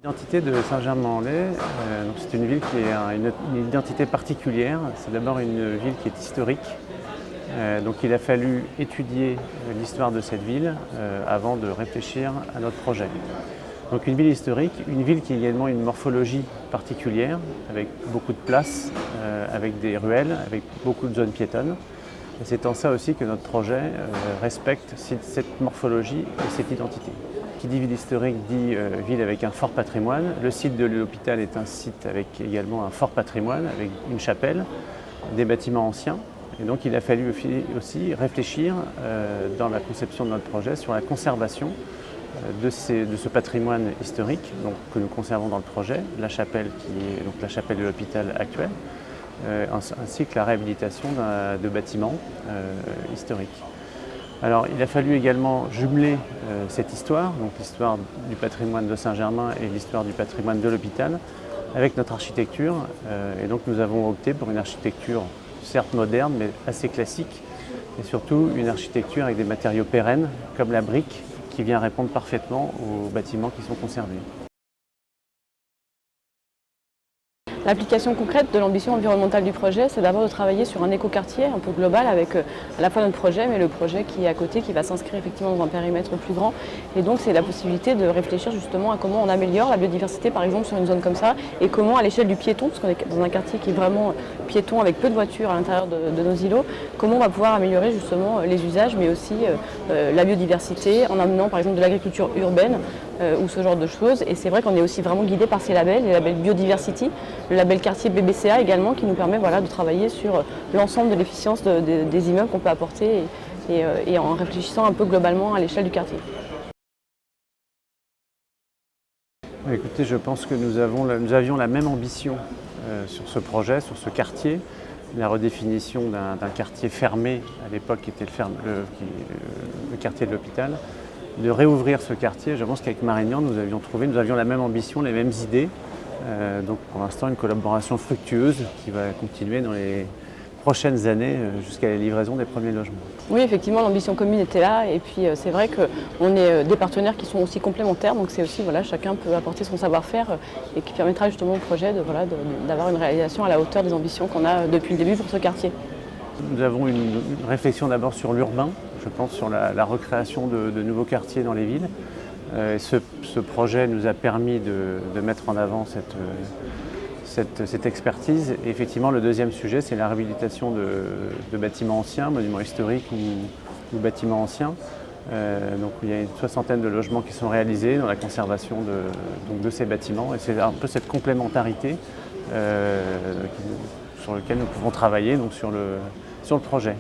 L'identité de Saint-Germain-en-Laye, c'est une ville qui a une identité particulière. C'est d'abord une ville qui est historique. Donc il a fallu étudier l'histoire de cette ville avant de réfléchir à notre projet. Donc une ville historique, une ville qui a également une morphologie particulière, avec beaucoup de places, avec des ruelles, avec beaucoup de zones piétonnes. Et c'est en ça aussi que notre projet respecte cette morphologie et cette identité. Qui dit ville historique dit ville avec un fort patrimoine. Le site de l'hôpital est un site avec également un fort patrimoine, avec une chapelle, des bâtiments anciens. Et donc il a fallu aussi réfléchir dans la conception de notre projet sur la conservation de ce patrimoine historique que nous conservons dans le projet, la chapelle qui est donc la chapelle de l'hôpital actuelle, ainsi que la réhabilitation de bâtiments historiques. Alors il a fallu également jumeler cette histoire, donc l'histoire du patrimoine de Saint-Germain et l'histoire du patrimoine de l'hôpital, avec notre architecture. Et donc nous avons opté pour une architecture certes moderne, mais assez classique, et surtout une architecture avec des matériaux pérennes, comme la brique, qui vient répondre parfaitement aux bâtiments qui sont conservés. L'application concrète de l'ambition environnementale du projet, c'est d'abord de travailler sur un écoquartier un peu global avec à la fois notre projet, mais le projet qui est à côté, qui va s'inscrire effectivement dans un périmètre plus grand. Et donc c'est la possibilité de réfléchir justement à comment on améliore la biodiversité par exemple sur une zone comme ça, et comment à l'échelle du piéton, parce qu'on est dans un quartier qui est vraiment piéton avec peu de voitures à l'intérieur de nos îlots, comment on va pouvoir améliorer justement les usages, mais aussi la biodiversité en amenant par exemple de l'agriculture urbaine ou ce genre de choses. Et c'est vrai qu'on est aussi vraiment guidé par ces labels, les labels Biodiversity, le label quartier BBCA également, qui nous permet de travailler sur l'ensemble de l'efficience des immeubles qu'on peut apporter et en réfléchissant un peu globalement à l'échelle du quartier. Écoutez, je pense que nous avions la même ambition sur ce projet, sur ce quartier. La redéfinition d'un quartier fermé, à l'époque qui était le quartier de l'hôpital, de réouvrir ce quartier. Je pense qu'avec Marignan, nous avions la même ambition, les mêmes idées. Donc pour l'instant, une collaboration fructueuse qui va continuer dans les prochaines années jusqu'à la livraison des premiers logements. Oui, effectivement, l'ambition commune était là, et puis c'est vrai qu'on est des partenaires qui sont aussi complémentaires, donc c'est aussi, chacun peut apporter son savoir-faire et qui permettra justement au projet d'avoir une réalisation à la hauteur des ambitions qu'on a depuis le début pour ce quartier. Nous avons une réflexion d'abord sur l'urbain, je pense sur la recréation de nouveaux quartiers dans les villes. Ce projet nous a permis de mettre en avant cette expertise. Et effectivement, le deuxième sujet, c'est la réhabilitation de bâtiments anciens, monuments historiques ou bâtiments anciens. Donc il y a une soixantaine de logements qui sont réalisés dans la conservation de ces bâtiments. Et c'est un peu cette complémentarité sur laquelle nous pouvons travailler sur le projet.